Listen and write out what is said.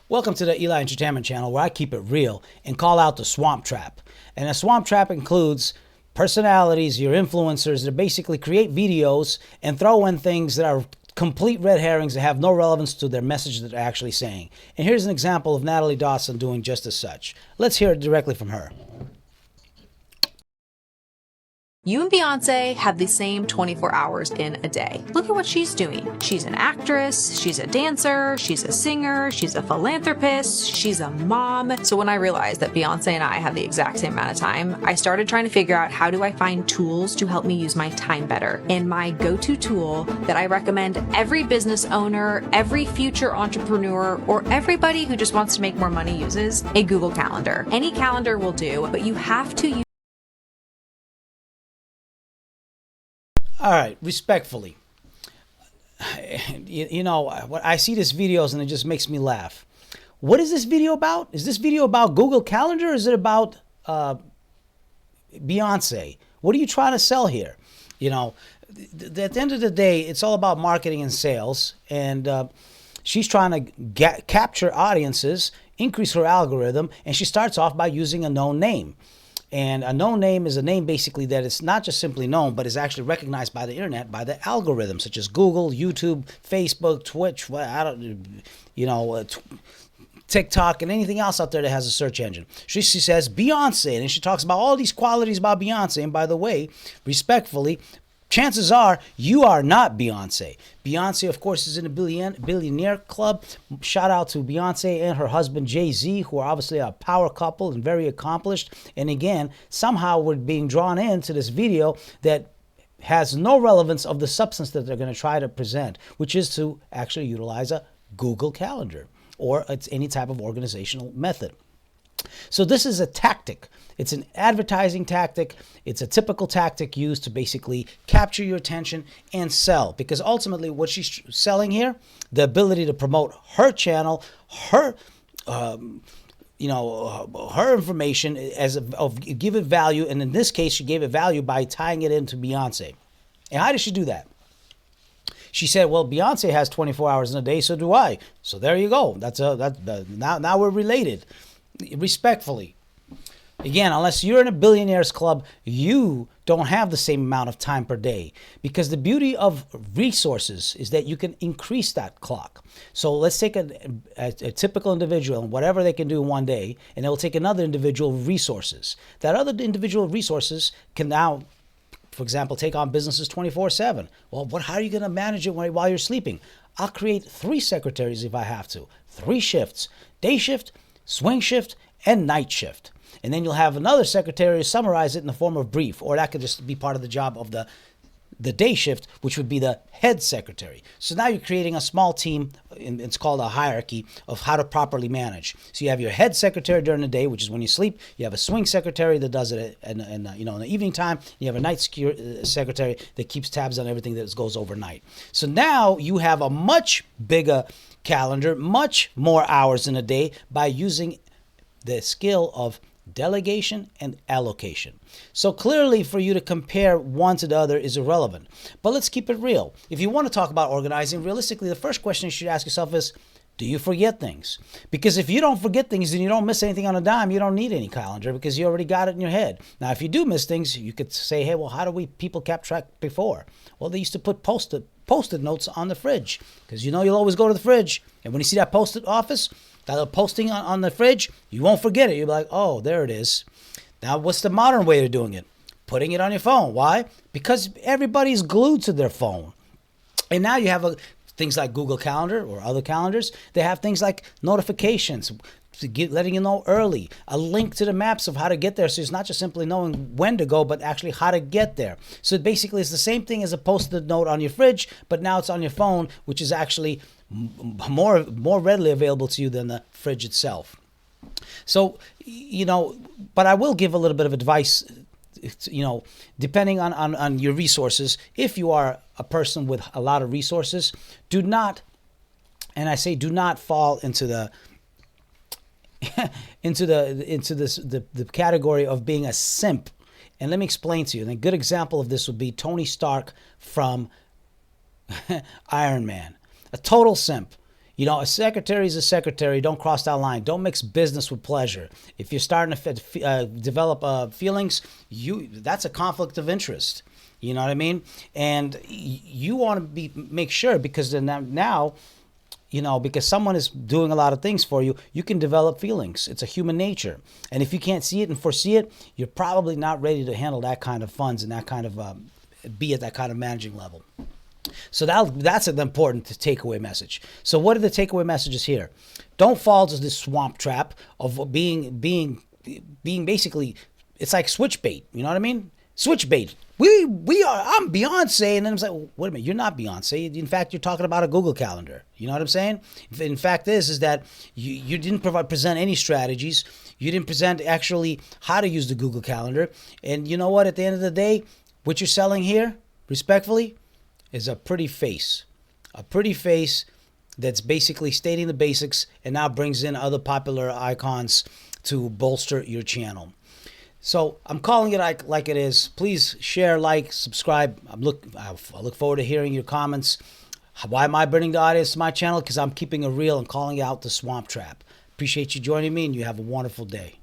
Welcome to the Eli Entertainment Channel, where I keep it real and call out the swamp trap. And a swamp trap includes personalities, your influencers that basically create videos and throw in things that are complete red herrings that have no relevance to their message that they're actually saying. And here's an example of Natalie Dawson doing just as such. Let's hear it directly from her. You and Beyonce have the same 24 hours in a day. Look at what she's doing. She's an actress, she's a dancer, she's a singer, she's a philanthropist, she's a mom. So when I realized that Beyonce and I have the exact same amount of time, I started trying to figure out how do I find tools to help me use my time better. And my go-to tool that I recommend every business owner, every future entrepreneur, or everybody who just wants to make more money uses, a Google Calendar. Any calendar will do, but you have to use. All right, respectfully, you know, I see these videos and it just makes me laugh. What is this video about? Is this video about Google Calendar or is it about Beyonce? What are you trying to sell here? You know, at the end of the day, it's all about marketing and sales. And she's trying to capture audiences, increase her algorithm, and she starts off by using a known name. And a known name is a name basically that it's not just simply known, but is actually recognized by the internet, by the algorithms, such as Google, YouTube, Facebook, Twitch, TikTok, and anything else out there that has a search engine. She says Beyonce, and she talks about all these qualities about Beyonce. And by the way, respectfully, chances are you are not Beyonce. Beyonce, of course, is in the billionaire club. Shout out to Beyonce and her husband, Jay-Z, who are obviously a power couple and very accomplished. And again, somehow we're being drawn into this video that has no relevance of the substance that they're going to try to present, which is to actually utilize a Google Calendar or it's any type of organizational method. So this is a tactic. It's an advertising tactic. It's a typical tactic used to basically capture your attention and sell. Because ultimately what she's selling here, the ability to promote her channel, her information of give it value. And in this case, she gave it value by tying it into Beyonce. And how did she do that? She said, well, Beyonce has 24 hours in a day, so do I. So there you go. Now we're related. Respectfully, again, unless you're in a billionaires club, you don't have the same amount of time per day, because the beauty of resources is that you can increase that clock. So let's take a typical individual and whatever they can do in one day, and it will take another individual resources. That other individual resources can now, for example, take on businesses 24/7. Well, how are you going to manage it while you're sleeping? I'll create 3 secretaries if I have to, 3 shifts, day shift, swing shift, and night shift. And then you'll have another secretary summarize it in the form of brief, or that could just be part of the job of the day shift, which would be the head secretary. So now you're creating a small team, and it's called a hierarchy of how to properly manage. So you have your head secretary during the day, which is when you sleep. You have a swing secretary that does it in the evening time. You have a night secretary that keeps tabs on everything that goes overnight. So now you have a much bigger calendar, much more hours in a day by using the skill of delegation and allocation. So clearly for you to compare one to the other is irrelevant. But let's keep it real. If you want to talk about organizing, realistically, the first question you should ask yourself is, do you forget things? Because if you don't forget things and you don't miss anything on a dime, you don't need any calendar because you already got it in your head. Now, if you do miss things, you could say, hey, well, how do people keep track before? Well, they used to put post-it notes on the fridge, because you'll always go to the fridge, and when you see that post-it office, that little posting on the fridge, you won't forget it. You'll be like, oh, there it is. Now, what's the modern way of doing it? Putting it on your phone. Why? Because everybody's glued to their phone. And now you have things like Google Calendar or other calendars. They have things like notifications, letting you know early, a link to the maps of how to get there. So it's not just simply knowing when to go, but actually how to get there. So basically it's the same thing as a post-it note on your fridge, but now it's on your phone, which is actually more readily available to you than the fridge itself. So, but I will give a little bit of advice, depending on your resources. If you are a person with a lot of resources, do not fall into the the category of being a simp. And let me explain to you. And a good example of this would be Tony Stark from Iron Man. A total simp. You know, a secretary is a secretary. Don't cross that line. Don't mix business with pleasure. If you're starting to develop feelings, that's a conflict of interest. You know what I mean? And you want to make sure, because then now, you know, because someone is doing a lot of things for you, you can develop feelings. It's a human nature. And if you can't see it and foresee it, you're probably not ready to handle that kind of funds and that kind of be at that kind of managing level. So that's an important takeaway message. So what are the takeaway messages here? Don't fall into this swamp trap of being basically, it's like switch bait. You know what I mean? Switch bait. I'm Beyonce. And then it's like, well, wait a minute, you're not Beyonce. In fact, you're talking about a Google Calendar. You know what I'm saying? In fact, is that you didn't present any strategies. You didn't present actually how to use the Google Calendar. And you know what? At the end of the day, what you're selling here, respectfully, is a pretty face. A pretty face that's basically stating the basics and now brings in other popular icons to bolster your channel. So I'm calling it like it is. Please share, like, subscribe. I look forward to hearing your comments. Why am I bringing the audience to my channel? Because I'm keeping it real and calling out the swamp trap. Appreciate you joining me, and you have a wonderful day.